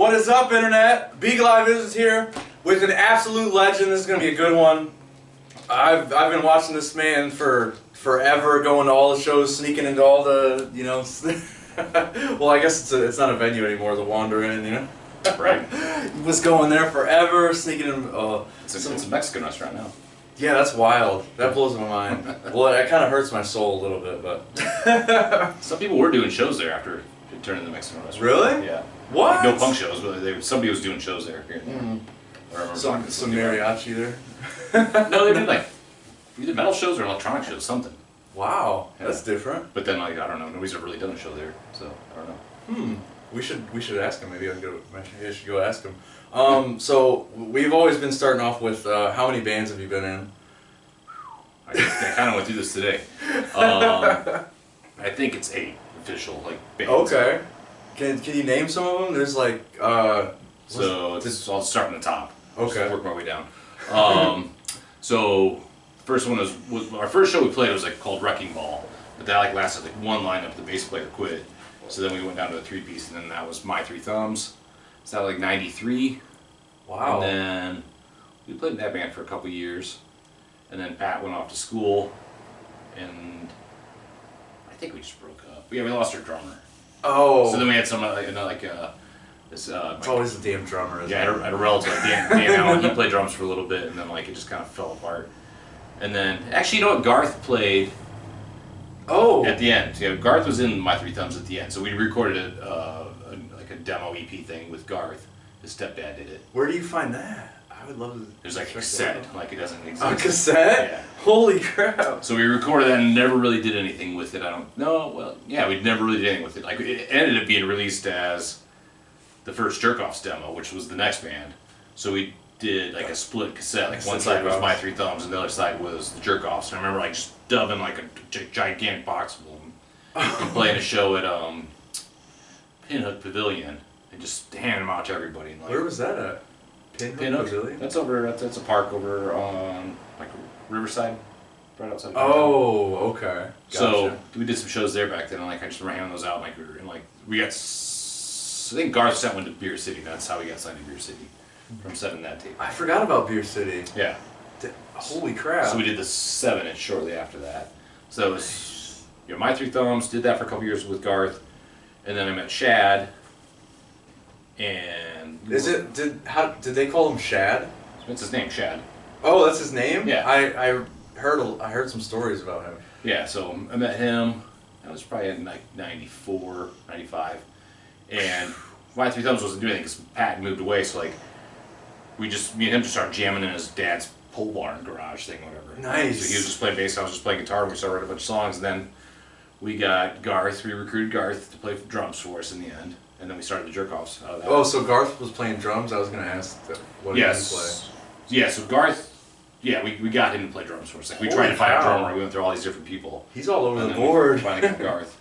What is up, Internet? Beagle Eye is here with an absolute legend. This is going to be a good one. I've been watching this man for forever, going to all the shows, sneaking into all the, you know, well, I guess it's not a venue anymore, the Wander Inn, you know? Right. He was going there forever, sneaking in. It's a Mexican restaurant now. Yeah, that's wild. That blows my mind. Well, it kind of hurts my soul a little bit, but... Some people were doing shows there after it turned into Mexican restaurant. Really? Yeah. What? Like, no punk shows, but somebody was doing shows there. Here and there. Some mariachi there? No, they did like either metal shows or electronic shows, something. Wow, Yeah. that's different. But then, like, I don't know, nobody's ever really done a show there, so I don't know. We should ask him. Maybe I should go ask him. So we've always been starting off with how many bands have you been in? I kind of went through this today. I think it's 8 official, like, bands. Okay. Can you name some of them? There's like So I'll start from the top. Okay. Just work my way down. So first one was our first show we played was like called Wrecking Ball, but that like lasted like one lineup. The bass player quit, so then we went down to a 3-piece, and then that was My Three Thumbs. So that was like '93. Wow. And then we played in that band for a couple years, and then Pat went off to school, and I think we just broke up. Yeah, we lost our drummer. Oh. So then we had some this. It's always the damn drummer. Isn't Yeah, I had a relative, like Dan Allen. He played drums for a little bit, and then like it just kind of fell apart. And then actually, you know what? Garth played. Oh. At the end, yeah, Garth was in My Three Thumbs at the end, so we recorded like a demo EP thing with Garth. His stepdad did it. Where do you find that? I would love to. There's like a cassette, like it doesn't exist. A cassette? Yeah. Holy crap! So we recorded that and never really did anything with it. I don't know. Well, yeah, we never really did anything with it. Like it ended up being released as the first Jerk Offs demo, which was the next band. So we did like a split cassette. Like one side was My Three Thumbs and the other side was the Jerk Offs. And I remember like just dubbing like a gigantic box full of them and playing a show at Pinhook Pavilion and just handing them out to everybody. And, like, Where was that at? Pinhook Pavilion? That's over. That's a park over on like Riverside, right outside. Oh, okay. Gotcha. So we did some shows there back then, and like I just remember handing those out. Like we got. I think Garth sent one to Beer City. That's how we got signed to Beer City from sending that tape. I forgot about Beer City. Yeah. Holy crap! So we did the 7-inch shortly after that. So it was, you know, My Three Thumbs. Did that for a couple years with Garth, and then I met Shad. And did they call him Shad? That's his name, Shad. Oh, that's his name? Yeah. I heard some stories about him. Yeah, so I met him. I was probably in like 94, 95. And My Three Thumbs wasn't doing anything because Pat moved away, so like me and him just started jamming in his dad's pole barn garage thing, whatever. Nice. So he was just playing bass, I was just playing guitar, and we started writing a bunch of songs, and then we got Garth, we recruited Garth to play drums for us in the end, and then we started the Jerk Offs out of that. Oh, so Garth was playing drums? I was going to ask what did he play? Yeah, so Garth, yeah, we got him to play drums for us. Like we tried to find a drummer, we went through all these different people. He's all over the we board. finally got Garth.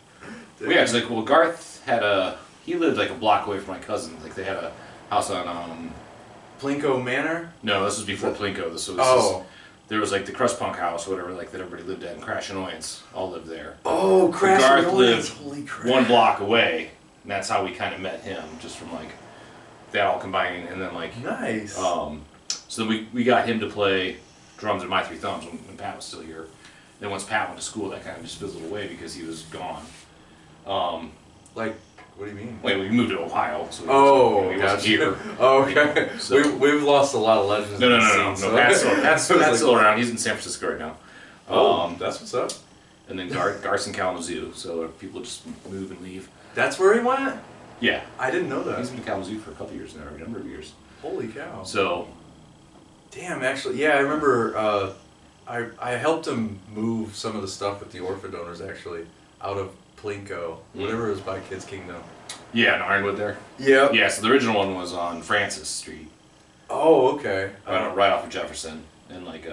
Well, yeah, it's like, well, Garth he lived like a block away from my cousin. Like they had a house on Plinko Manor? No, this was before Plinko. There was like the Crust Punk house, or whatever, like that everybody lived at, and Crash Annoyance all lived there. Oh, Crash Garth Annoyance! lived Holy crap! 1 block away, and that's how we kind of met him, just from like that all combining, and then like nice. So then we got him to play drums at My Three Thumbs when Pat was still here. Then once Pat went to school, that kind of just fizzled away because he was gone. Like. What do you mean? Wait, we moved to Ohio, so he wasn't here. Oh, okay. So, we've lost a lot of legends. No. Pat's still around. He's in San Francisco right now. That's what's up. And then Garth's in Kalamazoo, so people just move and leave. That's where he went? Yeah. I didn't know that. He's been in Kalamazoo for a couple years now, a number of years. Holy cow. So. Damn, actually, yeah, I remember I helped him move some of the stuff with the orphan donors, actually, out of Plinko, whatever it was by Kids Kingdom. Yeah, in Ironwood there? Yeah. Yeah, so the original one was on Francis Street. Oh, okay. Right off of Jefferson, and like,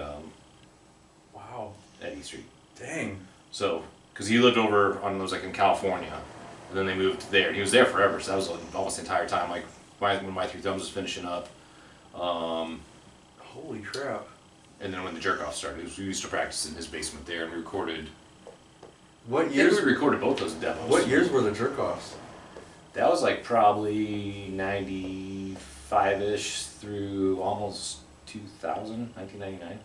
wow. Eddy Street. Dang. So, because he lived over on, it was like in California, and then they moved there, and he was there forever, so that was almost the entire time, like, when My Three Thumbs was finishing up. Holy crap. And then when the Jerk Off started, we used to practice in his basement there, and we recorded. What years? We recorded both those demos. What years were the Jerk Offs? That was like probably 95-ish through almost 2000, 1999.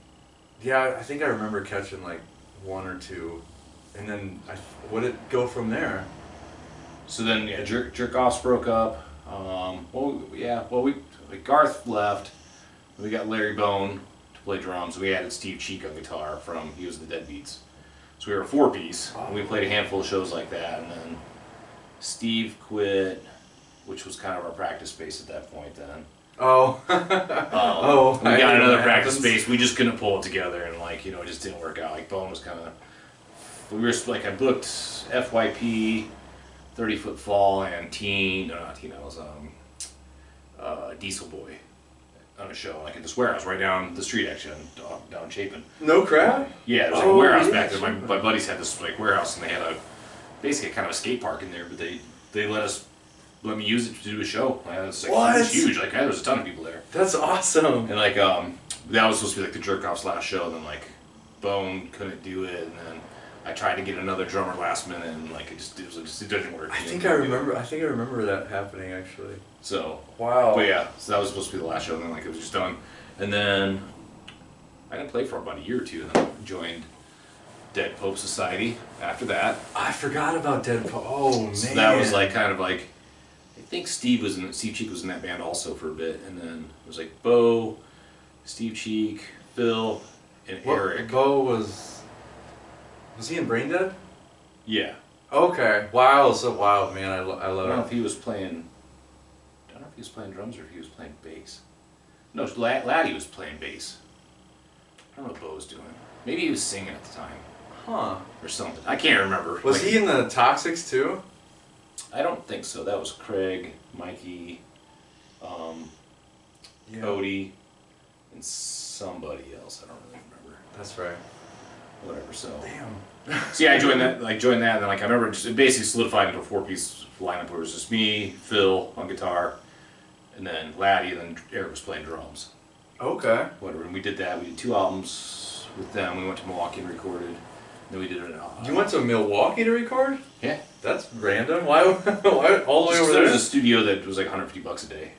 Yeah, I think I remember catching like one or two, and then would it go from there? So then, yeah, jerk offs broke up. Garth left. We got Larry Bone to play drums. We added Steve Cheek on guitar he was the Deadbeats. So we were a 4-piece. And we played a handful of shows like that, and then Steve quit, which was kind of our practice space at that point then. Oh. We got another practice space. We just couldn't pull it together, and it just didn't work out. Like Bone was kind of, I booked FYP, 30-Foot Fall, and Diesel Boy on a show at this warehouse right down the street actually down Chapin. No crap? Yeah, there's a warehouse back there. My buddies had this warehouse, and they had basically kind of a skate park in there, but they let me use it to do a show. It was huge. There was a ton of people there. That's awesome. And that was supposed to be the Jerk Off's last show, and then Bone couldn't do it, and then I tried to get another drummer last minute, and it didn't work. I think I remember that happening actually. So wow. But yeah, so that was supposed to be the last show, and then it was just done. And then I didn't play for about a year or two, and then I joined Dead Pope Society after that. I forgot about Dead Pope. Oh man. So that was I think Steve Cheek was in that band also for a bit, and then it was Bo, Steve Cheek, Phil, and Eric. Bo was he in Brain Dead? Yeah. Okay. Wow. So wow, man. I love it. I don't know if he was playing drums or if he was playing bass. No, Laddie was playing bass. I don't know what Bo was doing. Maybe he was singing at the time. Huh. Or something. I can't remember. Was he in the Toxics too? I don't think so. That was Craig, Mikey, Cody, and somebody else. I don't really remember. That's right. Whatever. So. Damn. So yeah, I joined that, and then I remember it basically solidified into a 4-piece lineup where it was just me, Phil on guitar, and then Laddie, and then Eric was playing drums. Okay. Whatever, and we did that. We did 2 albums with them. We went to Milwaukee and recorded. Then we did it. You went to Milwaukee to record? Yeah. That's random. Why all the way over there? There was a studio that was $150 a day.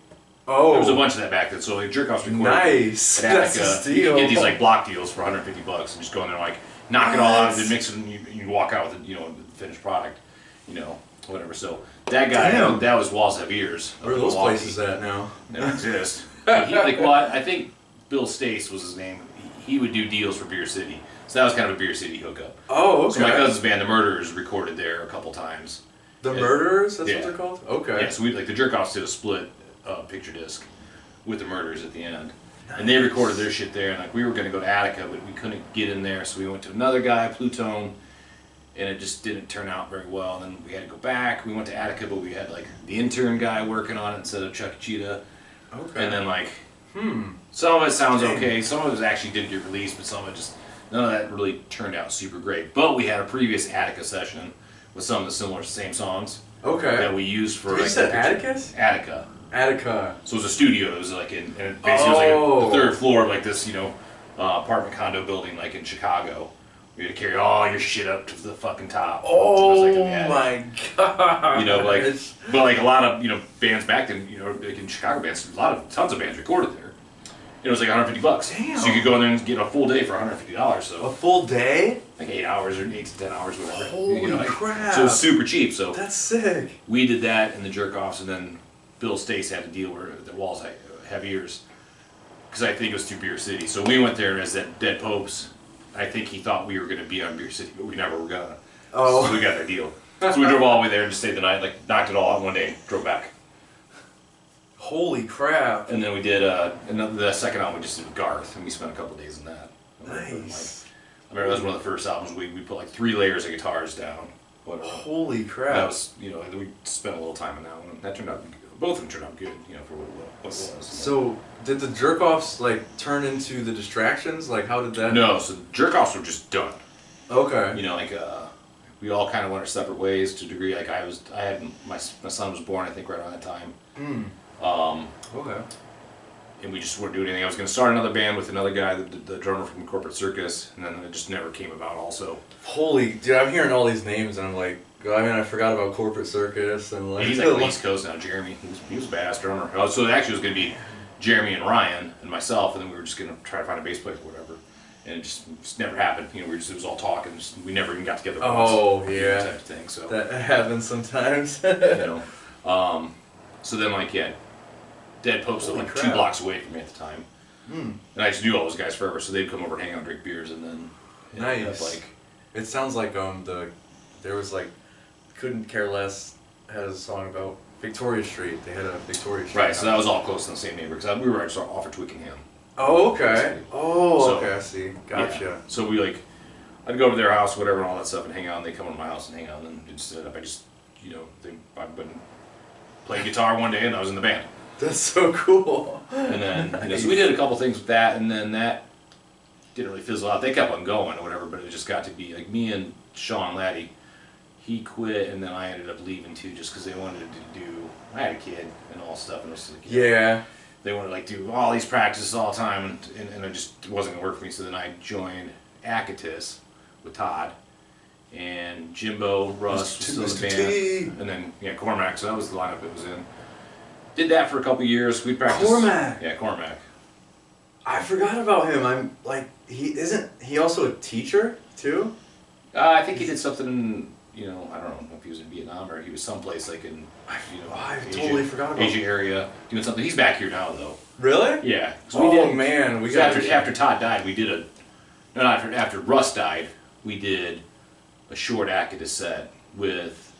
Oh. There was a bunch of that back then. So Jerk Off's recorded. Nice. That's a steal. You can get these block deals for $150 and just go in there knock it all out, and mix it, and you walk out with the finished product, whatever. So that guy, that was Walls Have Ears. Where are those places at now? They don't exist. I think Bill Stace was his name. He would do deals for Beer City, so that was kind of a Beer City hookup. Oh, okay. So my cousin's band, The Murderers, recorded there a couple times. The Murderers? That's what they're called? Okay. Yeah, so the Jerk Offs did a split picture disc with The Murderers at the end. Nice. And they recorded their shit there, and we were going to go to Attica, but we couldn't get in there, so we went to another guy, Plutone, and it just didn't turn out very well. And then we had to go back. We went to Attica, but we had the intern guy working on it instead of Chuck Cheetah. Okay. And then some of it sounds okay, some of it actually did get released, but some of it none of that really turned out super great. But we had a previous Attica session with some of the same songs. Okay. That we used for. You said Atticus? Attica. Attica. So it was a studio. It was and it basically was the 3rd floor of this, apartment condo building in Chicago. We had to carry all your shit up to the fucking top. Oh my god. But a lot of bands back then, in Chicago bands, tons of bands recorded there. It was $150. Damn. So you could go in there and get a full day for $150. So a full day? 8 hours or 8 to 10 hours, whatever. Holy crap! So it was super cheap. So that's sick. We did that in the Jerk Offs, and then Bill Stace had to deal with the Walls Have Ears, because I think it was through Beer City. So we went there as Dead Popes. I think he thought we were going to be on Beer City, but we never were gonna. Oh. So we got our deal. So we drove all the way there and just stayed the night, knocked it all out one day, drove back. Holy crap! And then we did the second album we just did with Garth, and we spent a couple days in that. Nice. I remember that was one of the first albums we put 3 layers of guitars down. Whatever. Holy crap! That was we spent a little time on that one. That turned out both of them turned out good, for what it was. So did the Jerk Offs turn into the Distractions? How did that? No, so the Jerk Offs were just done. Okay. We all kind of went our separate ways to a degree. My son was born, I think, right around that time. Okay. And we just weren't doing anything. I was going to start another band with another guy, the drummer from Corporate Circus, and then it just never came about also. Holy, dude, I'm hearing all these names and I'm I mean, I forgot about Corporate Circus and like. He's like on the East Coast now, Jeremy. He was a badass drummer. So actually, it was gonna be Jeremy and Ryan and myself, and then we were just gonna try to find a bass player or whatever. And it just never happened. You know, it was all talk, and we never even got together. Oh yeah, type of thing. So that happens sometimes. you know, so then like Dead Popes lived like 2 blocks away from me at the time, and I just knew all those guys forever. So they'd come over, hang out, drink beers, and then nice. Like it sounds like there was like Couldn't Care Less had a song about Victoria Street. They had a Victoria Street. Right. So that was all close in the same neighborhood because we were actually off of Twickenham. Oh, okay. Oh, so, okay, I see. Gotcha. Yeah. So we like, I'd go over to their house, whatever, and all that stuff, and hang out, and they'd come over to my house and hang out, and then just set up. I'd been playing guitar one day, and I was in the band. That's so cool. And then, so we did a couple things with that, and then that didn't really fizzle out. They kept on going or whatever, but it just got to be, like, me and Sean Laddie, he quit, and then I ended up leaving, too, just because they wanted to do, I had a kid and all stuff, and it was like, yeah. They wanted to like do all these practices all the time, and it just wasn't gonna work for me. So then I joined Akatis with Todd, and Jimbo, Russ was still in the band, and then Cormac. So that was the lineup it was in. Did that for a couple years. We practiced. Cormac. Yeah, Cormac. I forgot about him. I'm like, isn't he also a teacher too? I think he did something. I don't know if he was in Vietnam or he was someplace like in, I Asia, totally forgot about Asia area doing something. He's back here now though. Really? Yeah. Man, after Todd died, we did after Russ died, we did a short Akatis set with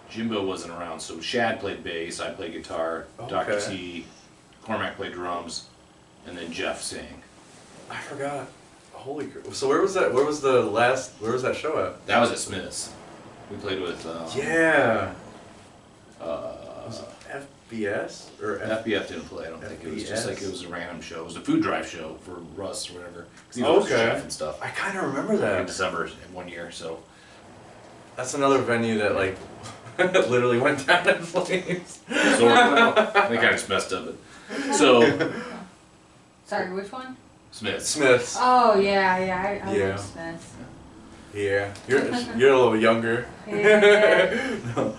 Jimbo wasn't around, so Shad played bass, I played guitar, Dr. T, Cormac played drums, and then Jeff sang. I forgot. Holy crap. So where was that? Where was that show at? That was at Smith's. We played with yeah. Was it FBS or FBF didn't play. I don't think it was just like it was a random show. It was a food drive show for Russ or whatever. He was a chef and stuff. I kind of remember that in December one year. So that's another venue that like literally went down in flames. So they kind of just messed up it. So sorry, which one? Smith's. Oh yeah, I love Smith's. Yeah, you're a little younger. Yeah.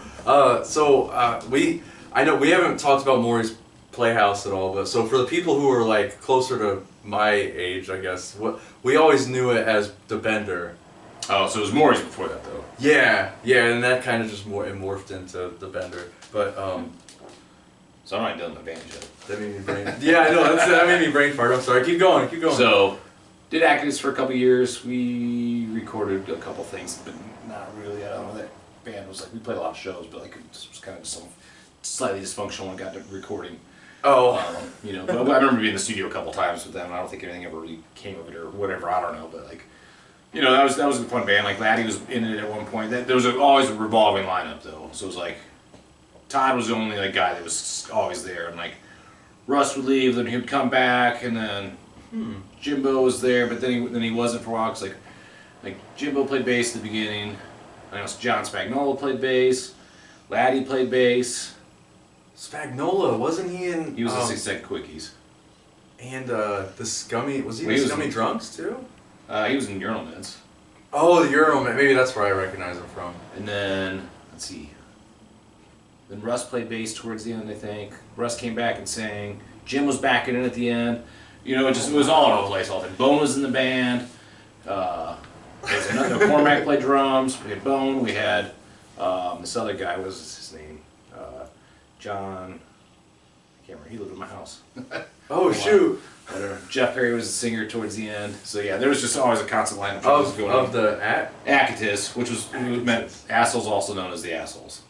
I know we haven't talked about Morreys Play House at all, but so for the people who are like closer to my age, I guess, we always knew it as the Bender. Oh, so it was Morreys before that though. Yeah, and that kind of just morphed into the Bender, but So I'm not done the band yet. That made me brain. Yeah, I know. That made me brain fart. I'm sorry. Keep going. So, did Akatis for a couple years. We recorded a couple things, but not really. I don't know. That band was like we played a lot of shows, but like it was kind of some slightly dysfunctional when it got to recording. Oh. But I remember being in the studio a couple times with them. And I don't think anything ever really came of it or whatever. I don't know, but like. That was a fun band. Like Laddie was in it at one point. There was always a revolving lineup though. So it was like. Todd was the only like guy that was always there, and like Russ would leave, then he would come back, and then Jimbo was there, but then he wasn't for a while. Cause like Jimbo played bass at the beginning. I know John Spagnola played bass. Laddie played bass. Spagnola, wasn't he in? He was in 6 Second Quickies. And the Scummy was he in the Scummy Drunks too? He was in Urinal Mints. Oh, the Urinal Mints. Maybe that's where I recognize him from. And then let's see. Then Russ played bass towards the end, I think. Russ came back and sang. Jim was backing in at the end. It was all over the place. All the Bone was in the band. Cormac played drums. We had Bone. We had this other guy. What was his name? John. I can't remember. He lived in my house. Oh shoot! Whatever. Jeff Perry was the singer towards the end. So yeah, there was just always a constant lineup of the Akatis, which meant assholes, also known as the assholes.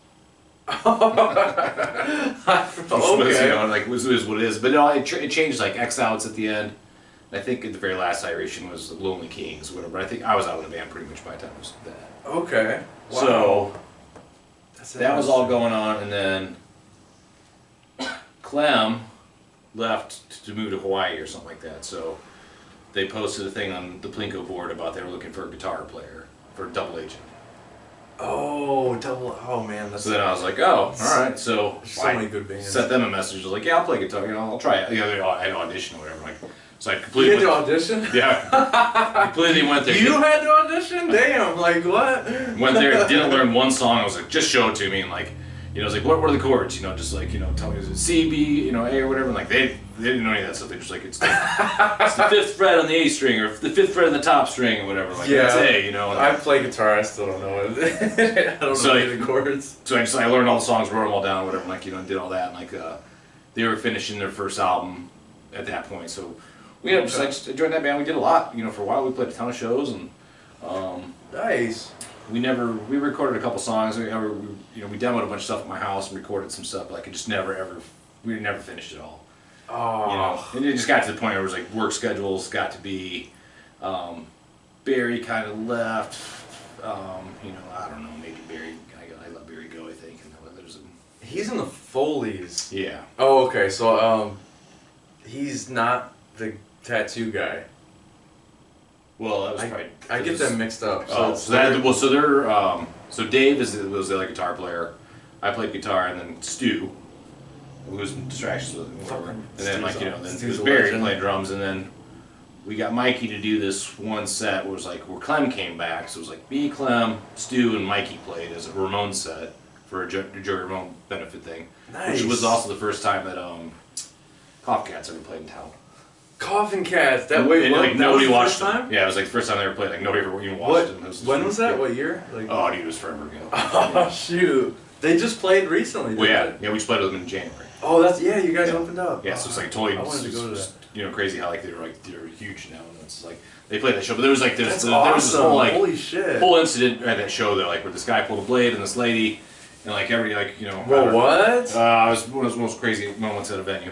Okay. Was what it is, but no, it changed like X outs at the end. And I think at the very last iteration was Lonely Kings, whatever. But I think I was out of the band pretty much by the time it was that. Okay. Wow. So that was all going on, and then Clem left to move to Hawaii or something like that. So they posted a thing on the Plinko board about they were looking for a guitar player for Double Agent. Oh, oh man, that's So then I was like, oh, all right. So so many good bands. Sent them a message. I was like, yeah, I'll play guitar. I'll try it. I had audition or whatever. Like, so I You completely had to audition? Yeah, completely went there. You had to audition? Damn, like what? Went there, didn't learn one song. I was like, just show it to me, and like, I was like, what are the chords? Just like, tell me, is it C, B, A or whatever. And like they didn't know any of that stuff. They just like, it's the 5th fret on the A string, or the 5th fret on the top string, or whatever. Like that's A, And I play guitar. I still don't know it. I don't know any of the chords. So I learned all the songs, wrote them all down, whatever. Like did all that. And like they were finishing their first album at that point, so. We just joined that band. We did a lot, for a while. We played a ton of shows, and nice. We recorded a couple songs. We demoed a bunch of stuff at my house and recorded some stuff. But like it just we never finished it all. Oh. And it just got to the point where it was like work schedules got to be. Barry kind of left. I don't know. Maybe Barry. I let Barry go. I think. And he's in the Foleys. Yeah. Oh, okay. So he's not the tattoo guy. Well, that was probably. I get them mixed up. So Dave was the guitar player. I played guitar, and then Stu, who was in Distractions with him, whatever. And then then it was Barry playing drums, and then we got Mikey to do this one set where it was like where Clem came back. So it was like me, Clem, Stu, and Mikey played as a Ramon set for a Joey Ramone benefit thing, nice. Which was also the first time that Koffin Kats ever played in town. Koffin Kats. That nobody watched them. Yeah, it was like the first time they ever played. Like nobody ever even watched them. When was that? What year? Oh, dude, it was forever ago. Oh shoot! They just played recently. Well, yeah, we just played with them in January. Oh, you guys opened up. Yeah, so it's like totally. I wanted to go to that. Crazy how they're huge now, and it's like they played that show. But there was there was this whole holy shit whole incident at that show that where this guy pulled a blade and this lady, and everybody Well, what? It was one of the most crazy moments at a venue.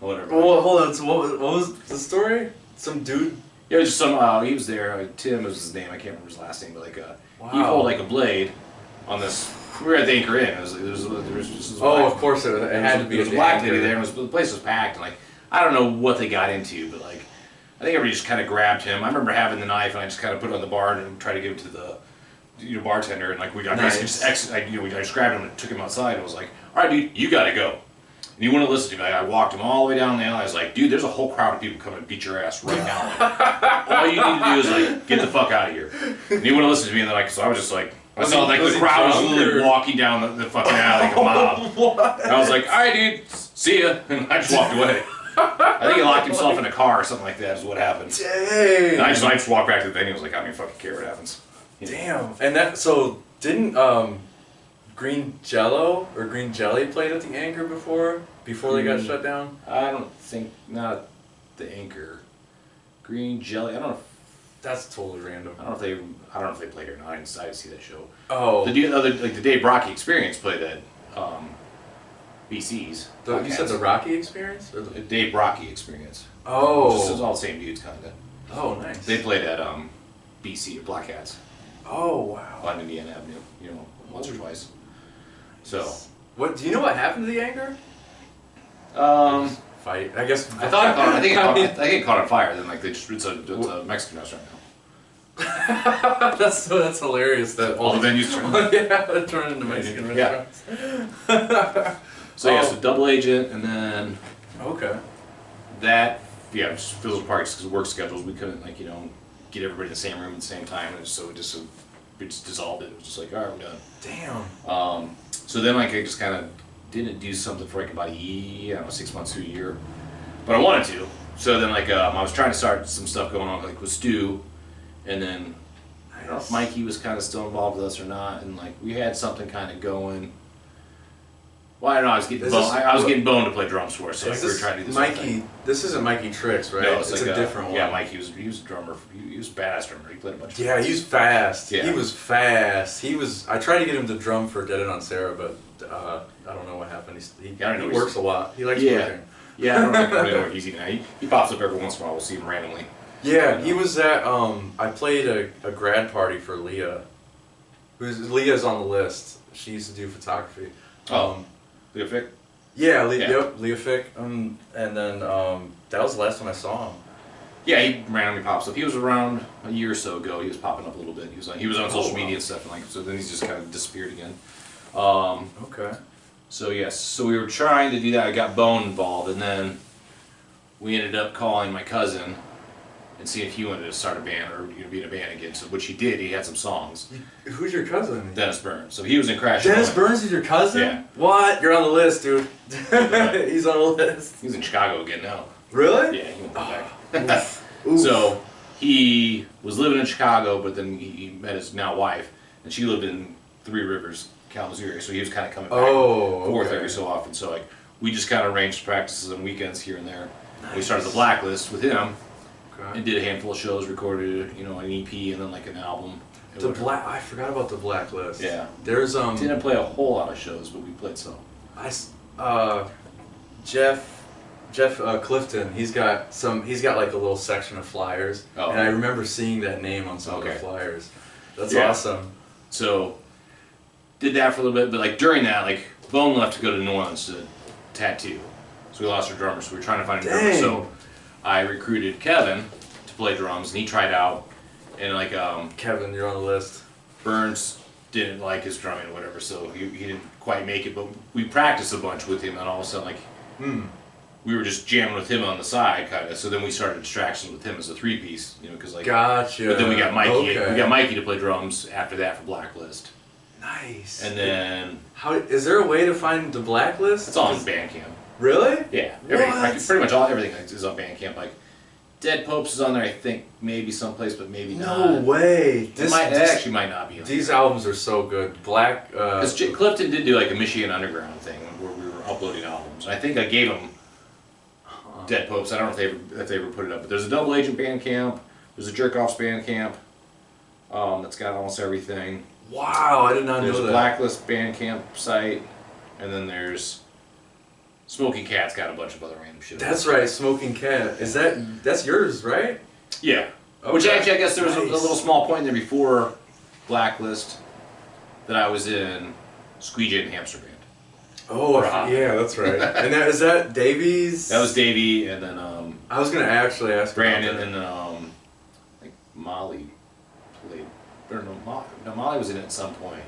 Whatever. Well, hold on. So what was the story? Some dude? Yeah, it was just some. He was there. Tim was his name. I can't remember his last name, but he pulled a blade on this. We were at the Anchor Inn. There was just of course it had to be. There was a black lady there, and the place was packed. And I don't know what they got into, but I think everybody just kind of grabbed him. I remember having the knife, and I just kind of put it on the bar and tried to give it to the bartender, and I just grabbed him and took him outside. And was like, all right, dude, you gotta go. And you wouldn't listen to me. I walked him all the way down the alley. I was like, dude, there's a whole crowd of people coming to beat your ass right now. All you need to do is get the fuck out of here. And he wouldn't listen to me. And then so I was just I saw the crowd was literally walking down the fucking alley like a mob. What? And I was like, all right, dude, see ya. And I just walked away. I think he locked himself in a car or something like that is what happened. Dang. And I just walked back to the venue. I was like, I don't even fucking care what happens. Damn. And didn't Green Jello or Green Jelly played at the Anchor before they got shut down? I don't think, not the Anchor. Green Jelly, I don't know. That's totally random. I don't know if they played or not. I didn't see that show. Oh. The Dave Rocky Experience played at BC's. You said the Rocky Experience? Or the Dave Rocky Experience. Oh. It's all the same dudes, kind of. Oh, nice. They played at BC, or Black Cats. Oh, wow. On Indiana Avenue, once or twice. So. What, do you know what happened to the Anchor? Fight. I guess. I think it caught on fire. Then it's a Mexican restaurant now. that's hilarious that all the venues turn into Mexican restaurants. So double agent, and then that just fills apart because of work schedules. We couldn't get everybody in the same room at the same time, and so we just dissolved it. It was just like, all right, we're done. Damn. So then I just kind of didn't do something for about 6 months to a year, but I wanted to. So then I was trying to start some stuff going on with Stu, and then I don't know if Mikey was kind of still involved with us or not, and we had something kind of going. Well, I don't know. I was getting boned to play drums for us, so we were trying to do this. Mikey, this isn't Mikey Tricks, right? No, it's a different one. Yeah, Mikey was a drummer. He was a badass drummer. He played a bunch of he was fast. Yeah. He was fast. I tried to get him to drum for Dead It on Sarah, but I don't know what happened. He works a lot. He likes working. Yeah, I don't really know where he's even at. He pops up every once in a while. We'll see him randomly. Yeah, he was at. I played a grad party for Leah. Leah's on the list. She used to do photography. Leah Fick? Yeah, Leah Fick. And then that was the last time I saw him. Yeah, he randomly pops up. He was around a year or so ago. He was popping up a little bit. He was on social media and stuff, and like so. Then he's just kind of disappeared again. Okay. So yes, so we were trying to do that. I got Bone involved, and then we ended up calling my cousin and seeing if he wanted to start a band or be in a band again. So which he did. He had some songs. Who's your cousin? Dennis Burns. So he was in Crash. Dennis Burns is your cousin? Yeah. What? You're on the list, dude. He's on the list. He's in Chicago again now. Really? Yeah, he went back. So he was living in Chicago, but then he met his now wife, and she lived in Three Rivers, Kalamazoo area. So he was kind of coming back and forth every so often. So like we just kind of arranged practices on weekends here and there. Nice. We started the Blacklist with him, and did a handful of shows, recorded an EP, and then like an album. I forgot about the Blacklist. Yeah. There's Didn't play a whole lot of shows, but we played some. Jeff Clifton, he's got like a little section of flyers, and I remember seeing that name on some of the flyers. That's awesome. So, did that for a little bit, but like during that, like Bone left to go to New Orleans to tattoo, so we lost our drummer. So we were trying to find a drummer. So I recruited Kevin to play drums, and he tried out, and like Kevin, you're on the list. Burns didn't like his drumming or whatever, so he didn't quite make it. But we practiced a bunch with him, and all of a sudden like. We were just jamming with him on the side, kind of. So then we started Distractions with him as a three-piece, because like. Gotcha. But then we got Mikey. Okay. We got Mikey to play drums after that for Blacklist. Nice. And then. Is there a way to find the Blacklist? It's on Bandcamp. Really? Yeah. Pretty much everything is on Bandcamp. Like, Dead Popes is on there, I think, maybe someplace, but maybe not. No way. It actually might not be on These there. albums are so good. Because Clifton did do like a Michigan Underground thing where we were uploading albums. And I think I gave him Dead Popes. I don't know if they ever put it up, but there's a Double Agent Bandcamp. There's a Jerk Off's Bandcamp. That's got almost everything. Wow, I did not know that. There's a Blacklist Bandcamp site, and then there's Smoking Cat's got a bunch of other random shit. That's right, Smoking Cat. That's yours, right? Yeah. Okay. Which actually, I guess there was a little small point in there before Blacklist that I was in Squeegee and Hamster Band. Oh, yeah, that's right. And is that Davies? That was Davey, and then I was gonna actually ask Brandon, and I think Molly played. Or no, Molly was in it at some point,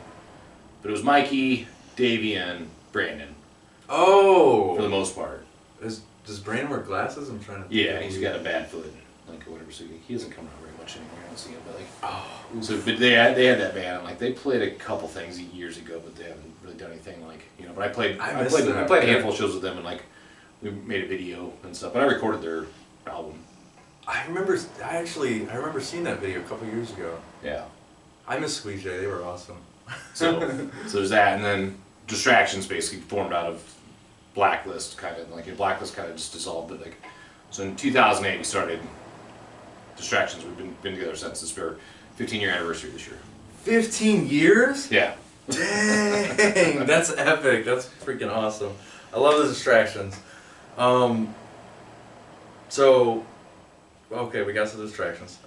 but it was Mikey, Davey, and Brandon. Oh. For the most part. Does Brandon wear glasses? I'm trying to. Yeah, he's got a bad foot, like or whatever. So he doesn't come out very much anymore. I don't see him, but like. So, but they had that band. Like they played a couple things years ago, but they haven't really done anything like But I played a handful of shows with them, and like we made a video and stuff. But I recorded their album. I remember seeing that video a couple years ago. Yeah. I miss Squeegee. They were awesome. So there's that, and then Distractions basically formed out of Blacklist, kind of like Blacklist kind of just dissolved. But like, so in 2008 we started Distractions. We've been together since. It's our 15-year anniversary this year. 15 years? Yeah. Dang, that's epic. That's freaking awesome. I love the Distractions. So, okay, we got some Distractions.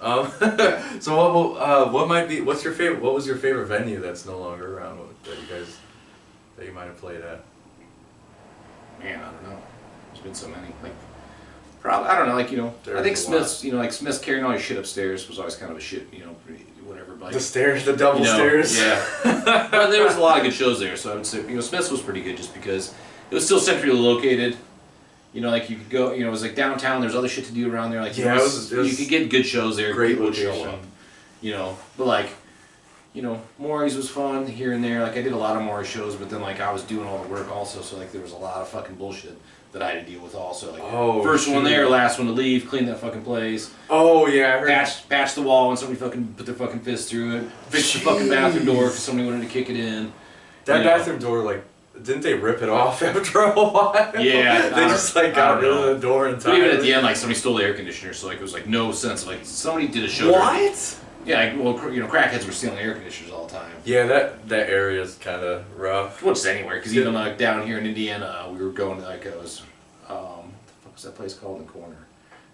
So what's your favorite? What was your favorite venue that's no longer around that you might have played at? Man, I don't know. There's been so many. Like, probably I don't know. Like I think Smith's. Smith's carrying all your shit upstairs was always kind of a shit. Whatever. But like, the stairs, the double stairs. Yeah. But there was a lot of good shows there, so I would say Smith's was pretty good just because it was still centrally located. Like you could go. It was like downtown. There's other shit to do around there. Like yeah, you could get good shows there. Great people would location. Show up. But like. Morreys was fun here and there. Like I did a lot of Morreys shows, but then like I was doing all the work also, so like there was a lot of fucking bullshit that I had to deal with also. Like first one there, last one to leave, clean that fucking place. Oh yeah, I heard patch the wall when somebody fucking put their fucking fist through it. Fix the fucking bathroom door because somebody wanted to kick it in. That bathroom door, like, didn't they rip it off after a while? Yeah, they just like got rid of the door entirely. But even at the end, like somebody stole the air conditioner, so like it was like no sense of like somebody did a show. What? Yeah, well, crackheads were stealing air conditioners all the time. Yeah, that area is kind of rough. Well, just anywhere, because even like down here in Indiana, we were going to like what the fuck was that place called in the corner?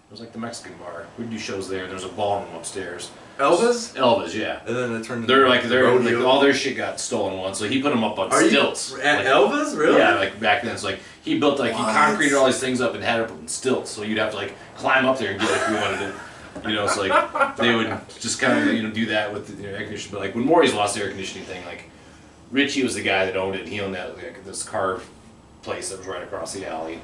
It was like the Mexican bar. We'd do shows there. There's a ballroom upstairs. Elva's? Elva's, yeah. And then it turned They're like rodeo. all their shit got stolen once, so he put them up on stilts. At like, Elva's, really? Yeah, like back then. It's like he built he concreted all these things up and had it up on stilts, so you'd have to like climb up there and get it if you wanted it. You know, it's like they would just kind of do that with the air conditioning. But like when Morreys lost the air conditioning thing, like Richie was the guy that owned it. And he owned that this car place that was right across the alley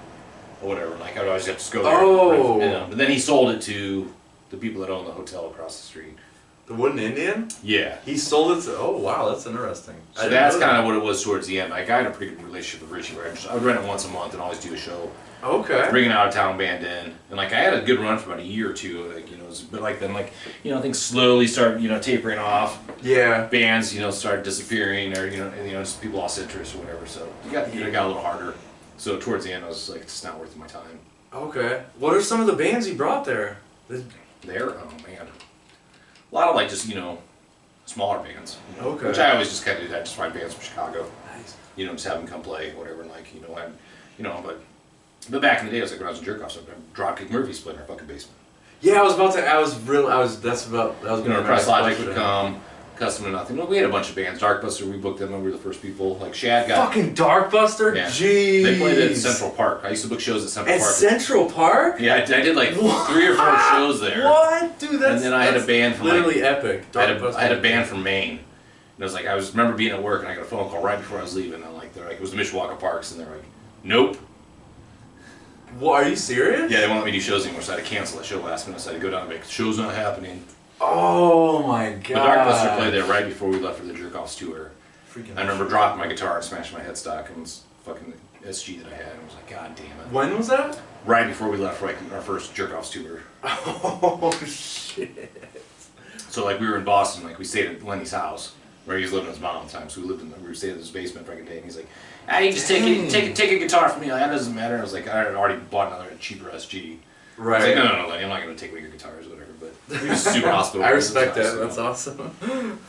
or whatever. Like I'd always have to go there. Oh. But then he sold it to the people that own the hotel across the street. The Wooden Indian? Yeah. He sold it to. Oh wow, that's interesting. So that's kind of what it was towards the end. Like I had a pretty good relationship with Richie. Where I would rent it once a month and always do a show. Okay. Bring an out of town band in, and like I had a good run for about a year or two. Like but like then things slowly start tapering off. Yeah. Bands started disappearing, or just people lost interest or whatever. So it got a little harder. So towards the end, I was like, it's not worth my time. Okay. What are some of the bands you brought there? There, oh man, a lot of like just smaller bands. Okay. Which I always just kind of did. I just find bands from Chicago. Nice. Just have them come play, whatever, and but back in the day, I was like when I was in Jerk Off, so Dropkick Murphy split in our fucking basement. Yeah, I was gonna Press Logic would come, Custom to Nothing. Well, we had a bunch of bands. Darkbuster, we booked them, we were the first people. Like Shad got fucking Darkbuster? Yeah. Jeez. They played at Central Park. I used to book shows at Central Park. At Central Park? Yeah, I did like 3 or 4 shows there. What? Dude, that's and then I had a band from literally epic. I had a band from Maine. And it was like I remember being at work and I got a phone call right before I was leaving, and they're like it was the Mishawaka Parks, and they're like, nope. What, are you serious? Yeah, they won't let me do shows anymore, so I had to cancel that show last minute. So I had to go down and make show's not happening. Oh my god. But Darkbuster played there right before we left for the Jerk Offs tour. Freaking I remember dropping my guitar and smashing my headstock, and it was fucking SG that I had. And I was like, God damn it. When was that? Right before we left for our first Jerk Offs tour. Oh shit. So like we were in Boston, like we stayed at Lenny's house, where he was living with his mom all the time. So we were staying in his basement for a day, and he's like, you just take a guitar from me. Like, that doesn't matter. I was like, I had already bought another cheaper SG. Right. I was like, no, Lenny, I'm not going to take away your guitars or whatever. But he was super hospitable. I respect that. That's awesome.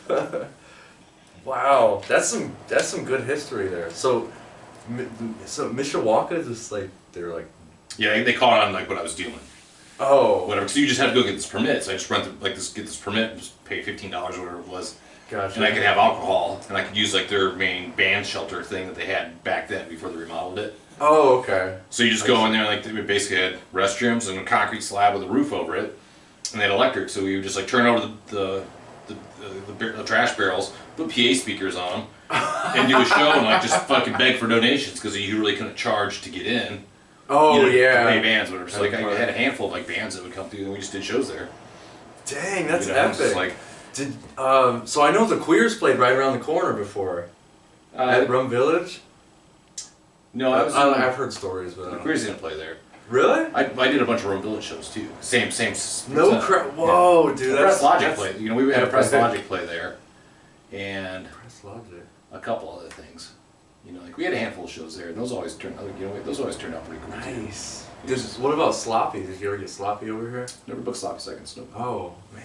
Wow, that's some good history there. So Mishawaka is just like they're like. Yeah, they caught on like what I was doing. Oh. Whatever. So you just had to go get this permit. So I just get this permit, just pay $15 or whatever it was. Gotcha. And I could have alcohol, and I could use like their main band shelter thing that they had back then before they remodeled it. Oh, okay. So you just go in there, like they basically had restrooms and a concrete slab with a roof over it, and they had electric. So we would just like turn over the trash barrels, put PA speakers on them, and do a show and like just fucking beg for donations because you really couldn't charge to get in. Oh yeah. To pay bands, whatever. So like I had a handful of like bands that would come through, and we just did shows there. Dang, that's epic. Just, like, so I know the Queers played right around the corner before. At Rum Village? No, I've heard stories, but the Queers didn't play there. Really? I did a bunch of Rum Village shows too. Same. No crap. Whoa, yeah. Dude, Press Logic played. We had a Press epic. Logic play there, and Press Logic. a couple other things. Like we had a handful of shows there, and those always turned out. Those always turned out pretty cool. Nice. What about Sloppy? Did you ever get Sloppy over here? Never booked Sloppy Seconds. Nope. Oh man.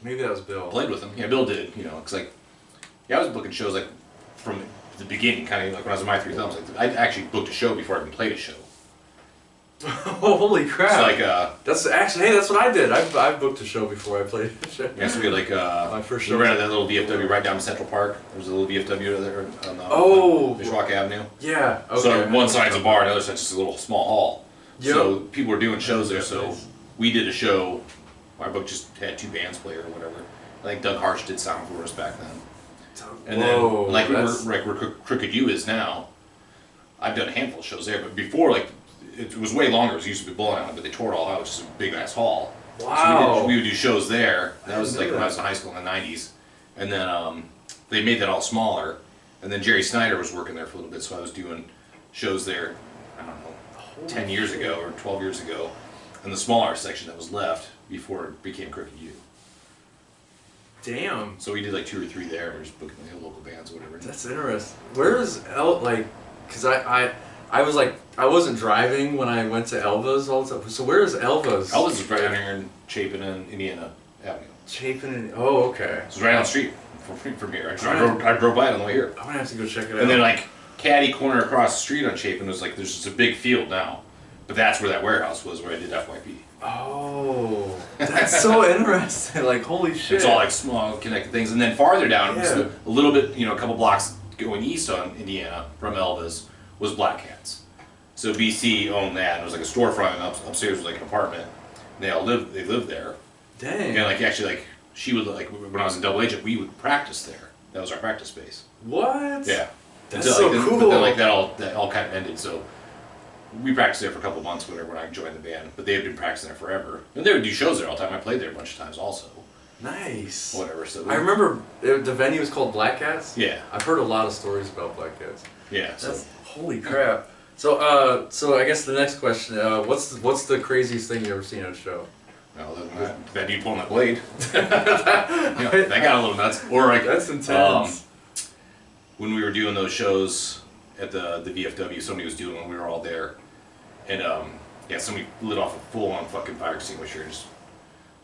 Maybe that was Bill. Played with him. Yeah, Bill did. Cause like, I was booking shows like from the beginning, kind of like when I was in My Three Thumbs. Like, I actually booked a show before I even played a show. Holy crap! So like, that's what I did. I booked a show before I played a show. Yeah, so we had like my first show. We rented that little VFW right down to Central Park. There was a little VFW there on Mishawaka Avenue. Yeah. Okay. So one side's a bar, the other side's just a little small hall. Yep. So people were doing shows there. So we did a show. My book just had 2 bands play or whatever. I think Doug Harsh did sound for us back then. And then, like where Crooked U is now, I've done a handful of shows there. But before, like, it was way longer. It used to be bowling alley, but they tore it all out, which is a big ass hall. Wow. So we would do shows there. That was like when I was in high school in the '90s, and then they made that all smaller. And then Jerry Snyder was working there for a little bit, so I was doing shows there. I don't know, 10 years ago or 12 years ago, in the smaller section that was left before it became Crooked U. Damn. So we did like 2 or 3 there, and just booking the local bands or whatever. That's interesting. Where is because I was like, I wasn't driving when I went to Elva's all the time. So where is Elva's? Elva's is right down here in Chapin and Indiana Avenue. Chapin and, oh, okay. So it's right down the street from here. I drove by it on the way here. I'm gonna have to go check it out. And then like caddy corner across the street on Chapin was like, there's just a big field now. But that's where that warehouse was, where I did FYP. Oh, that's so interesting. Like, holy shit. It's all like small connected things. And then farther down, just a little bit, a couple blocks going east on Indiana from Elva's was Black Cats. So BC owned that. And it was like a storefront, and upstairs was like an apartment. And they lived there. Dang. And like actually like she would like when I was in Double Agent, we would practice there. That was our practice space. What? Yeah. That's Until, so like, cool. But then like that all kind of ended. So we practiced there for a couple months whenever I joined the band. But they had been practicing there forever. And they would do shows there all the time. I played there a bunch of times also. Nice. Whatever. So I remember the venue was called Black Cats. Yeah. I've heard a lot of stories about Black Cats. Yeah. So Holy crap. So I guess the next question, what's the craziest thing you ever seen at a show? well, that dude pulling that blade. That got a little nuts. Or like That's intense. When we were doing those shows at the VFW, somebody was doing when we were all there, and somebody lit off a full-on fucking fire extinguisher and just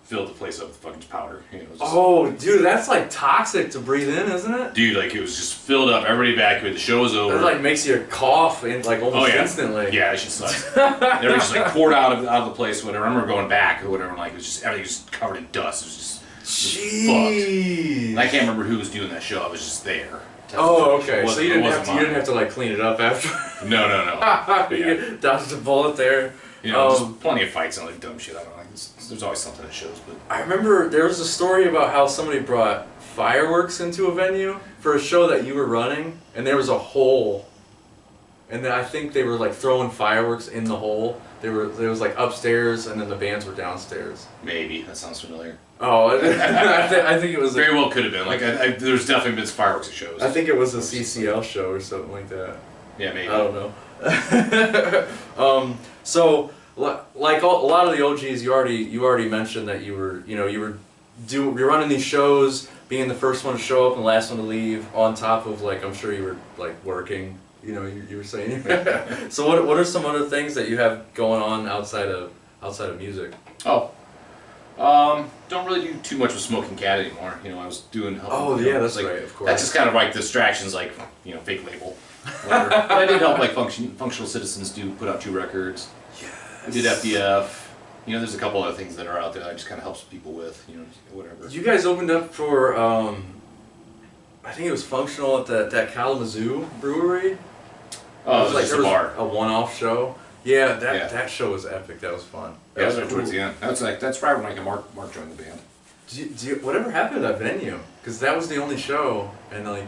filled the place up with fucking powder. Just, oh, dude, that's like toxic to breathe in, isn't it? dude, like it was just filled up. Everybody evacuated. The show was over. That like makes you cough like almost instantly. Yeah, that shit sucks. Everybody just like poured out of the place. When I remember going back or whatever, like it was just everything was just covered in dust. It was just Jeez. fucked. And I can't remember who was doing that show. I was just there. Oh, okay. So you It didn't have to like clean it up after. No. You dodged a bullet there. There's plenty of fights and like dumb shit. I don't know. There's always something that shows. But I remember there was a story about how somebody brought fireworks into a venue for a show that you were running, and there was a hole. And then I think they were like throwing fireworks in the hole. There was like upstairs, and then the bands were downstairs. maybe that sounds familiar. Oh, I think it was. Very well could have been. Like there's definitely been fireworks at shows. I think it was a CCL show or something like that. Yeah, maybe. I don't know. So like a lot of the OGs, you already mentioned that you were you're running these shows, being the first one to show up and the last one to leave. On top of like I'm sure you were like working. You were saying. So what are some other things that you have going on outside of music? Oh. Don't really do too much with Smoking Cat anymore. I was doing. Oh yeah, that's like, right. Of course. That's just kind of like distractions, like fake label. Whatever. But I did help like Functional Citizens put out 2 records. Yes. I did FDF. There's a couple other things that are out there that I just kind of helps people with. Whatever. You guys opened up for I think it was Functional at that Kalamazoo brewery. Oh, it was like there was bar. A one-off show. Yeah, that show was epic. That was fun. Yeah, that was towards the end. That's right when Mark joined the band. Whatever happened to that venue? Because that was the only show, and like.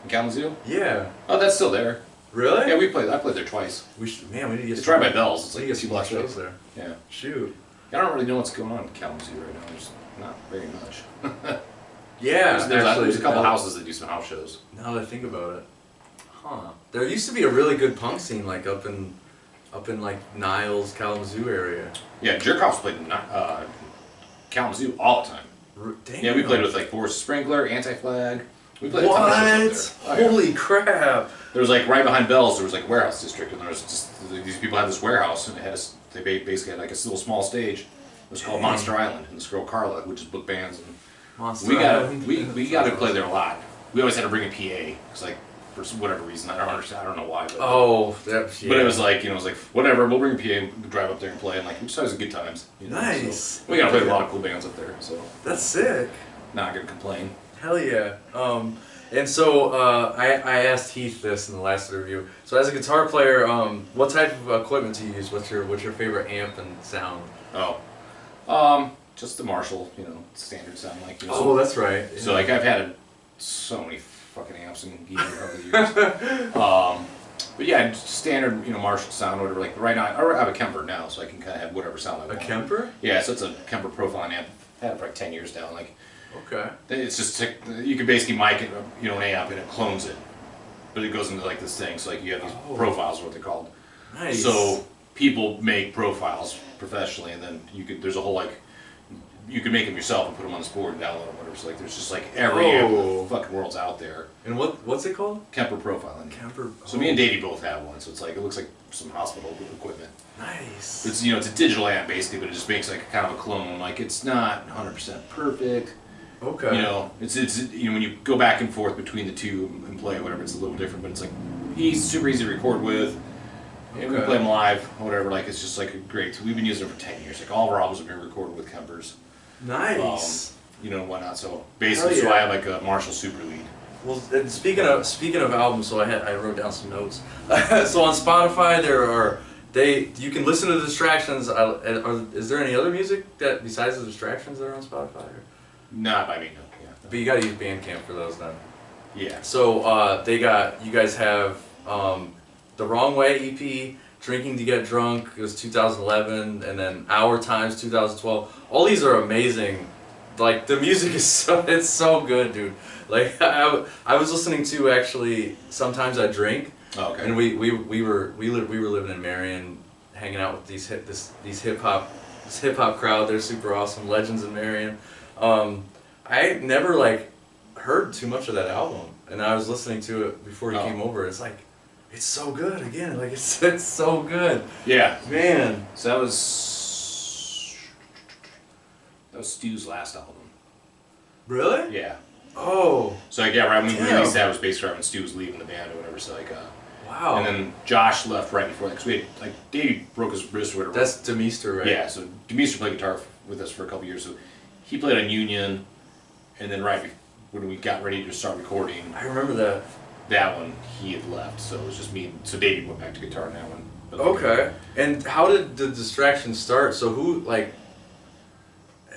In Kalamazoo? Yeah. Oh, that's still there. Really? Yeah, I played there twice. We need to get. It's right by Bell's. It's We like need to 2 get blocks some away. shows there. Yeah. Shoot. I don't really know what's going on in Kalamazoo right now. There's not very much. Yeah. There's a couple houses that do some house shows. Now that I think about it. Huh. There used to be a really good punk scene like up in like Niles, Kalamazoo area. Yeah, Jerkoff's played in Kalamazoo all the time. Damn. Yeah, we played with like Forest Sprinkler, Anti-Flag. We played What? a ton of shows up there. Holy crap! There was like right behind Bell's. There was like warehouse district, and there was just these people had this warehouse, and they basically had like a little small stage. It was called Monster Island, and this girl Carla would just book bands, and Monster we Island. got to play there a lot. We always had to bring a PA because like for whatever reason I don't understand. I don't know why. But, That's but it was like it was like whatever. We'll bring a PA, and drive up there and play, and like it was always good times. Nice. So we got to play with a lot of cool bands up there. So that's sick. not gonna complain. Hell yeah. And so I asked Heath this in the last interview. So as a guitar player, what type of equipment do you use? What's your favorite amp and sound? Just the Marshall, standard sound like. Oh, that's right. Yeah. So like I've had so many fucking amps and gear over the years. But yeah, just standard Marshall sound, whatever. Like right now, I have a Kemper now, so I can kind of have whatever sound I want. A Kemper? Yeah, so it's a Kemper Profiling amp. I've had it for like 10 years now. Like. Okay. It's just you can basically mic it, an amp, and it clones it, but it goes into like this thing. So like you have these profiles, what they're called. Nice. So people make profiles professionally, and then there's a whole you can make them yourself and put them on this board and download them, whatever. So like there's just like every amp in the fucking world's out there. And what's it called? Kemper Profiling. Kemper. So me and Davey both have one. So it's like it looks like some hospital equipment. Nice. It's it's a digital amp basically, but it just makes like kind of a clone. Like it's not 100% perfect. Okay. It's when you go back and forth between the two and play or whatever, it's a little different, but it's like super easy to record with. And we play them live, whatever. Like it's just like a great. We've been using it for 10 years. Like all of our albums have been recorded with Kempers. Nice. You know, whatnot. So basically, so I have like a Marshall Super Lead. Well, and speaking of albums, so I wrote down some notes. So on Spotify you can listen to the Distractions. Is there any other music that besides the Distractions that are on Spotify? Or? Not by me, no. Yeah. But you gotta use Bandcamp for those then. Yeah. So you guys have the Wrong Way EP, Drinking to Get Drunk. It was 2011, and then Our Times 2012. All these are amazing. Like the music is it's so good, dude. Like I was listening to actually Sometimes I Drink. Oh, okay. And we were living in Marion, hanging out with these hip hop crowd. They're super awesome, legends in Marion. I never like heard too much of that album, and I was listening to it before he came over. It's like, it's so good again. Like it's so good. Yeah, man. So that was Stu's last album. Really? Yeah. Oh. So like, yeah, right when we released that, it was basically right when Stu was leaving the band or whatever. So like, wow. And then Josh left right before that because we had like Dave broke his wrist or whatever. That's Demeester, right? Yeah. So Demeester played guitar with us for a couple years. So he played on Union, and then right when we got ready to start recording, I remember that. That one he had left, so it was just me. So Davey went back to guitar on that one. But Okay. And how did the Distraction start? So who like?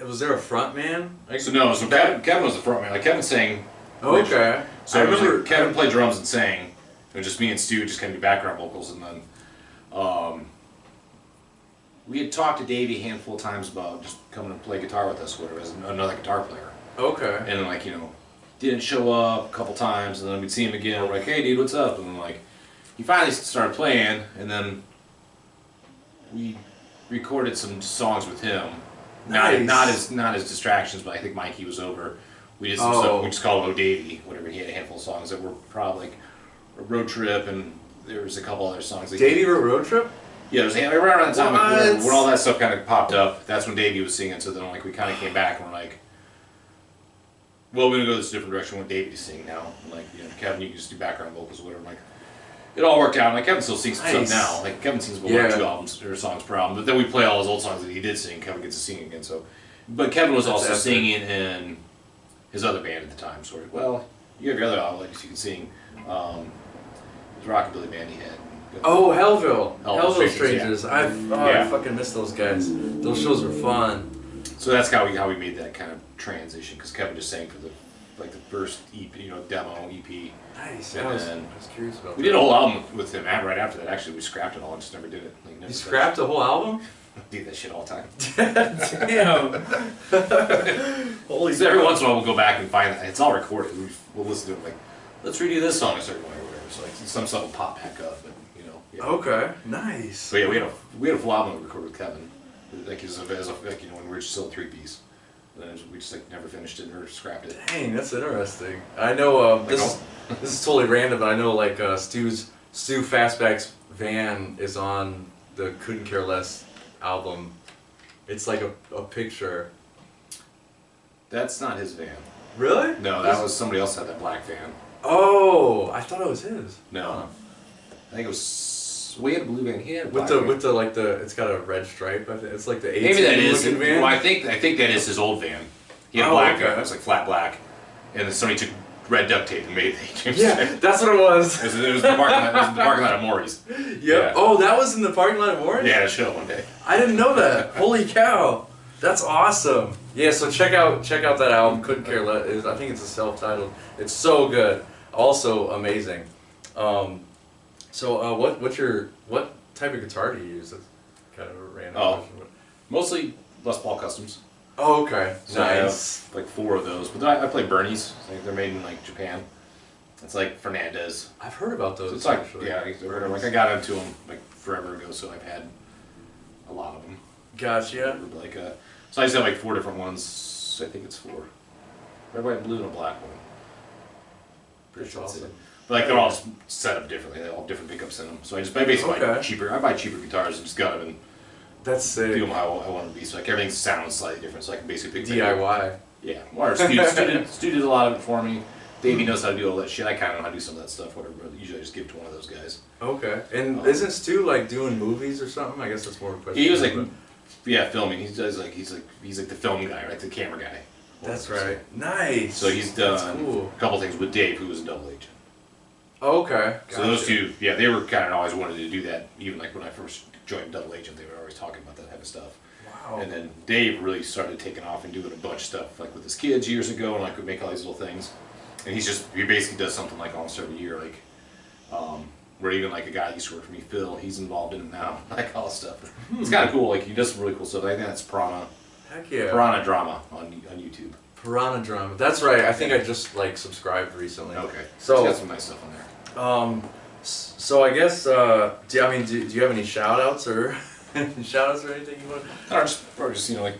Was there a front man? Like, so no, so Kevin was the front man. Like Kevin sang. Okay. So I remember like Kevin played drums and sang. It was just me and Stu, just kind of background vocals, and then we had talked to Davey a handful of times about just coming and play guitar with us, whatever, as another guitar player. Okay. And then like didn't show up a couple times, and then we'd see him again. We're like, hey dude, what's up? And then like he finally started playing, and then we recorded some songs with him. Nice. Not as Distractions, but I think Mikey was over. We did some stuff. We just called him Davey, whatever. He had a handful of songs that were probably like a Road Trip, and there was a couple other songs. Like Davey wrote Road Trip? Yeah, it was around that time when all that stuff kind of popped up. That's when Davey was singing. So then like we kind of came back and we're like, well, we're gonna go this different direction. We want Davey to sing now. Like Kevin, you can just do background vocals or whatever. Like it all worked out. Like Kevin still sings stuff now. Like Kevin sings about 1 or 2 albums or songs per album. But then we play all his old songs that he did sing. Kevin gets to sing again. So, but Kevin was also singing in his other band at the time. So, well, you have your other outlets you can sing. His rockabilly band he had. Oh, Hellville. Hellville Strangers. Yeah. I fucking miss those guys. Those shows were fun. So that's how we made that kind of transition, because Kevin just sang for the first EP, demo EP. Nice. And I was then curious about that. we did a whole album with him right after that. Actually, we scrapped it all and just never did it. Like, never You scrapped a whole album? do that shit all the time. Damn. Holy So every once in a while we'll go back and find that it's all recorded. We'll listen to it like, let's redo this song a certain way or whatever. So like some stuff will pop back up, but yeah. Okay. Nice. So yeah, we had a full album we recorded with Kevin, like as a when we were still a 3-piece. Then we just like never finished it or scrapped it. Dang, that's interesting. I know this is totally random, but I know like Stu Fastback's van is on the Couldn't Care Less album. It's like a picture. That's not his van. Really? No, that was somebody else had that black van. Oh, I thought it was his. No, I think it was. We had a blue van. He had a with black the van. with the like the it's got a red stripe. I think it's like the 18 Maybe that is. looking van. Well, I think that is his old van. He had a black van. Okay. It was like flat black, and then somebody took red duct tape and made it. Yeah, that's what it was. It was the parking lot of Morreys. Yep. Yeah. Oh, that was in the parking lot of Morreys? Yeah, I show one day. I didn't know that. Holy cow. That's awesome. Yeah, so check out that album, Couldn't Care Less. I think it's a self-titled. It's so good. Also amazing. So what type of guitar do you use? That's kind of a random question. Mostly Les Paul Customs. Oh, okay. So Nice. I have like 4 of those. But I play Bernie's. Like they're made in like Japan. It's like Fernandez. I've heard about those. So it's like actually. yeah, I got into them like forever ago, so I've had a lot of them. Gotcha. Like so I just have like 4 different ones. I think it's 4. Red, white, and blue, and a black one. Pretty sure that's it. But like they're all just set up differently. They all have different pickups in them. So I basically buy cheaper. I buy cheaper guitars and just gut them and That's sick. do them how I want them to be. So like everything sounds slightly different. So I can basically pick DIY. Yeah. Or Stu did a lot of it for me. Davey knows how to do all that shit. I kind of know how to do some of that stuff, whatever. But usually I just give it to one of those guys. Okay. And isn't Stu like doing movies or something? I guess that's more of a question. He was like, yeah, filming. He's like the film guy, right? The camera guy. That's right. Nice. So he's done cool. a couple things with Dave, who was a double agent. Okay. So those two, yeah, they were kind of always wanted to do that. Even like when I first joined double agent, they were always talking about that type of stuff. Wow. And then Dave really started taking off and doing a bunch of stuff like with his kids years ago, and like would make all these little things. And he basically does something like almost every year, like where even like a guy that used to work for me, Phil, he's involved in it now, like all this stuff. It's kind of cool. Like he does some really cool stuff. I think that's Piranha. Heck yeah. Piranha Drama on YouTube. Piranha Drama. That's right. I think I just like subscribed recently. Okay. So He's got some nice stuff on there. So I guess do you have any shout outs or shout outs or anything you want? Or just like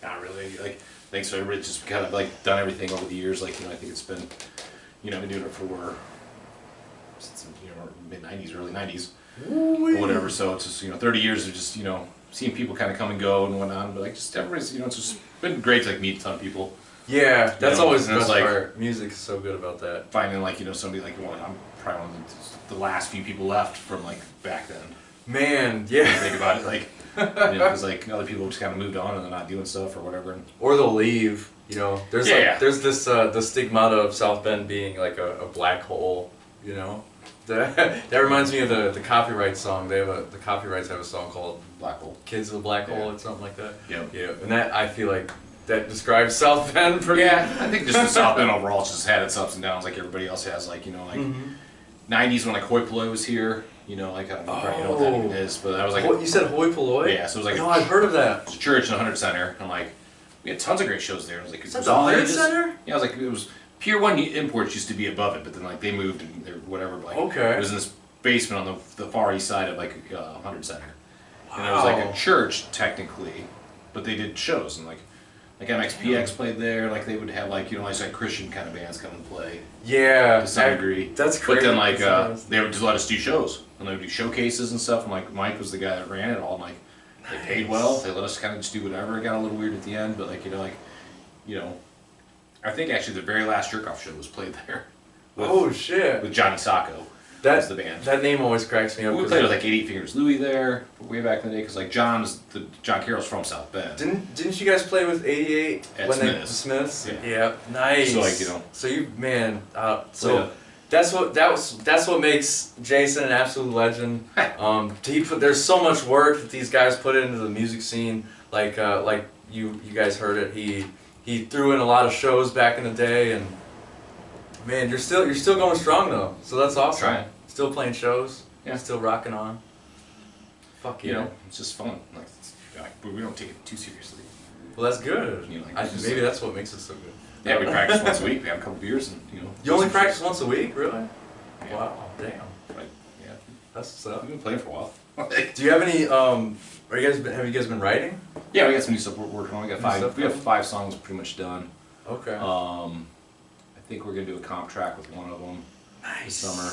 not really like thanks to everybody just kind of like done everything over the years. Like I think it's been I've been doing it for since mid '90s, early '90s, or whatever. So it's just 30 years of just seeing people kind of come and go and whatnot. But like just everybody's it's just been great to like meet a ton of people. Yeah, that's always the best like, part. Music is so good about that. Finding like somebody like I'm probably one of the last few people left from like back then. Man, yeah. Think about it, like because like other people just kind of moved on and they're not doing stuff or whatever. Or they'll leave. There's there's this the stigmata of South Bend being like a black hole. That reminds me of the Copyright song. The Copyrights have a song called Black Hole. Kids of the Black Hole or something like that. Yeah. Yeah, and that I feel like that describes South Bend pretty. Yeah, I think just the South Bend overall just had its ups and downs like everybody else has. Like 90s when like Hoi Polloi was here. Like I don't know what that even is, but that was like you said Hoi Polloi? Yeah, so it was like no, I've heard of that. It's a church in the 100 Center, and like we had tons of great shows there. It was like is that the 100 Center? Yeah, I was like it was Pier 1 Imports used to be above it, but then like they moved and they're whatever. Like, okay. It was in this basement on the far east side of like 100 Center, wow. and it was like a church technically, but they did shows and like MXPX played there. Like they would have like like Christian kind of bands come and play. Yeah, to some degree. That's crazy. But then like they would just let us do shows and they would do showcases and stuff. And like Mike was the guy that ran it all. And like they paid well. They let us kind of just do whatever. It got a little weird at the end, but like I think actually the very last Jerk Off show was played there. Shit. With Johnny Sacco. That's the band. That name always cracks me up. We played with like 88 Fingers Louie there way back in the day because like John Carroll's from South Bend. Didn't you guys play with 88 at when Smiths? The Smiths? Yeah. Nice. So like So you that's what makes Jason an absolute legend. There's so much work that these guys put into the music scene. Like you guys heard it. He threw in a lot of shows back in the day, and man, you're still going strong though. So that's awesome. Trying. Still playing shows. Yeah. Still rocking on. Fuck yeah. It's just fun. Like we don't take it too seriously. Well, that's good. Maybe that's what makes it so good. Yeah, we practice once a week. We have a couple beers, and You only practice once a week, really? Yeah. Wow, damn. Right. Yeah. That's what's up. We've been playing for a while. Do you have any? Have you guys been writing? Yeah, we got some new stuff we're working on. We got Stuff we have coming? 5 songs pretty much done. Okay. I think we're gonna do a comp track with one of them this summer.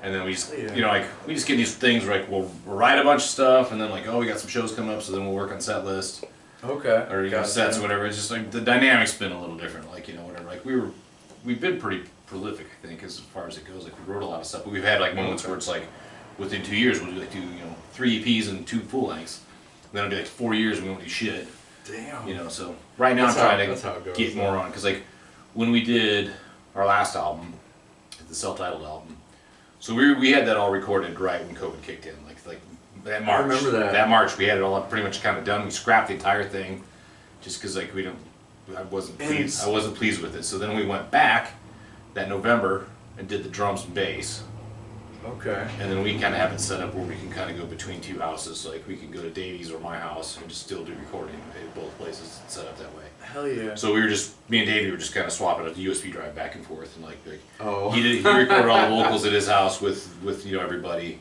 And then we just, we just get these things where like we'll write a bunch of stuff, and then like, we got some shows coming up, so then we'll work on set list. Okay. Or sets or whatever. It's just like the dynamic's been a little different. Like whatever. Like we've been pretty prolific, I think, as far as it goes. Like we wrote a lot of stuff, but we've had like moments where it's like within 2 years we'll do 3 EPs and 2 full lengths. Then it'll be like 4 years and we won't do shit. Damn. So right now I'm trying to get more on because like when we did our last album, the self-titled album. So we had that all recorded right when COVID kicked in, like that March. I remember that. That March we had it all pretty much kind of done. We scrapped the entire thing, just because like I wasn't pleased with it. So then we went back that November and did the drums and bass. Okay. And then we kind of have it set up where we can kind of go between 2 houses. So like we can go to Davies or my house and just still do recording at both places set up that way. Hell yeah. So me and Davey were just kind of swapping a USB drive back and forth, and he recorded all the vocals at his house with everybody,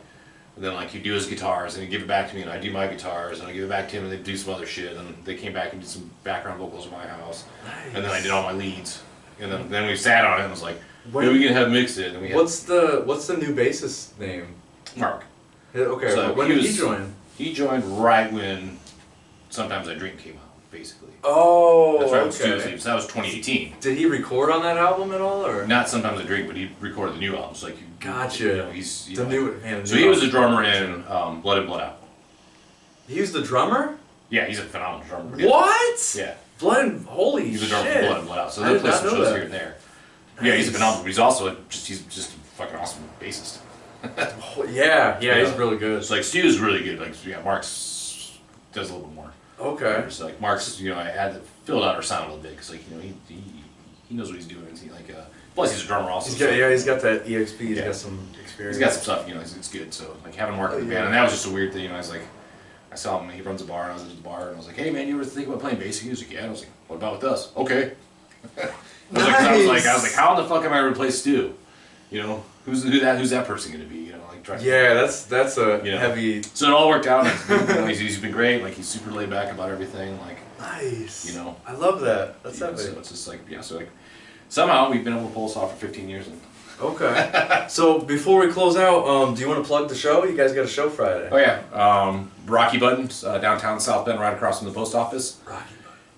and then like he'd do his guitars and he'd give it back to me, and I'd do my guitars and I'd give it back to him, and they'd do some other shit, and they came back and did some background vocals at my house, and then I did all my leads, and then we sat on it and was like, maybe we can have mixed it, and we had What's the new bassist name? Mark. Okay. So when did he join? He joined right when Sometimes I Dream came out. basically. Oh, That's right, okay. with Stu's Leaves. That was 2018. Did he record on that album at all, or? Not Sometimes I Drink, but he recorded the new albums. Like, Gotcha. You know, he's The new, man, so he was a drummer in Blood In, Blood Out. He was the drummer? Yeah, he's a phenomenal drummer. Yeah. What? Yeah. Holy He's a shit. drummer for Blood In, Blood Out. So I they did play not some know shows that. here and there. Yeah, he's a phenomenal, but he's just a fucking awesome bassist. Yeah, he's really good. So like Stu's really good. Like Mark's does a little bit more. Okay. So like Mark's, I had to fill out our sound a little bit because like he knows what he's doing. He like plus he's a drummer also. He's got that EXP. He's got some experience. He's got some stuff. It's good. So like having Mark in the band, and that was just a weird thing. I was like, I saw him. He runs a bar, and I was at the bar, and I was like, hey man, you ever think about playing bass music? Yeah. And I was like, what about with us? Okay. I was like, how the fuck am I gonna replace Stu? Who's that person gonna be? That's a heavy. So it all worked out. He's been great. Like he's super laid back about everything. Like nice. I love that. That's epic. So it's just like so like somehow we've been able to pull this off for 15 years. Okay. So before we close out, do you want to plug the show? You guys got a show Friday. Oh yeah. Rocky Buttons downtown South Bend, right across from the post office. Rocky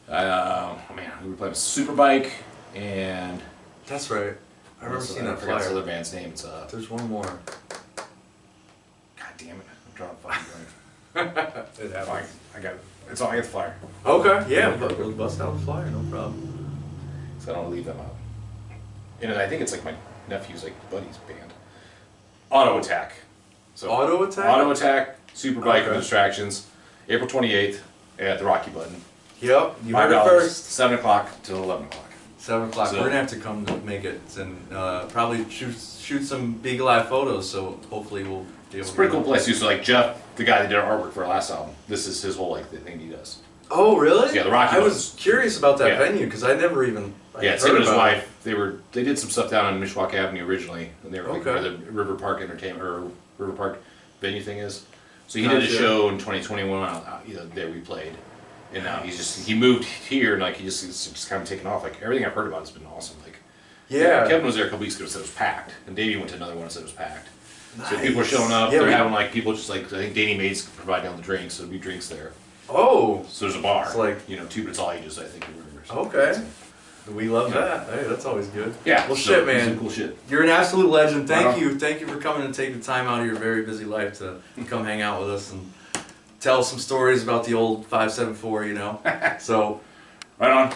Oh man, we were playing Superbike and. That's right. I remember seeing that I forgot flyer. the other band's name. It's There's one more. God damn it! I'm drawing a fucking blank. It happens. I got it. It's all. I got the flyer. Okay. Yeah. We'll bust out the flyer. No problem. So I don't want to leave them out. And I think it's like my nephew's buddy's band. Auto Attack. So Auto Attack. Auto Attack. Superbike Okay. and Distractions. April 28th at the Rocky Button. Yep. You heard it $5, first. 7 o'clock till 11 o'clock. 7 o'clock. So- We're gonna have to come to make it and probably shoot some big live photos. So hopefully we'll be able. It's a pretty cool place too. So like Jeff, the guy that did our artwork for our last album, this is his whole the thing he does. Oh really? Yeah, the Rocky I Mountains. was curious about that Yeah. venue because I never even. Yeah, heard Tim and his about it. wife, they did some stuff down on Mishawaka Avenue originally, and they were Okay. where the River Park Entertainment or River Park venue thing is. So he did a Gotcha. show in 2021. There we played, and now he moved here, and he's just kind of taken off. Like everything I've heard about has been awesome. Like Yeah. Kevin was there a couple weeks ago and said it was packed, and Davey went to another one and said it was packed. Nice. So people are showing up. Yeah, they're we- having people just I think Danny Maid's providing all the drinks, so there'll be drinks there. Oh. So there's a bar. It's like- too, but it's all ages. I think. Or whatever. So Okay. so- We love that. Hey, that's always good. Yeah. Well, so shit, it's some man. Cool shit. You're an absolute legend. Right Thank on. you. Thank you for coming and taking the time out of your very busy life to come hang out with us and tell some stories about the old 574. So. Right on.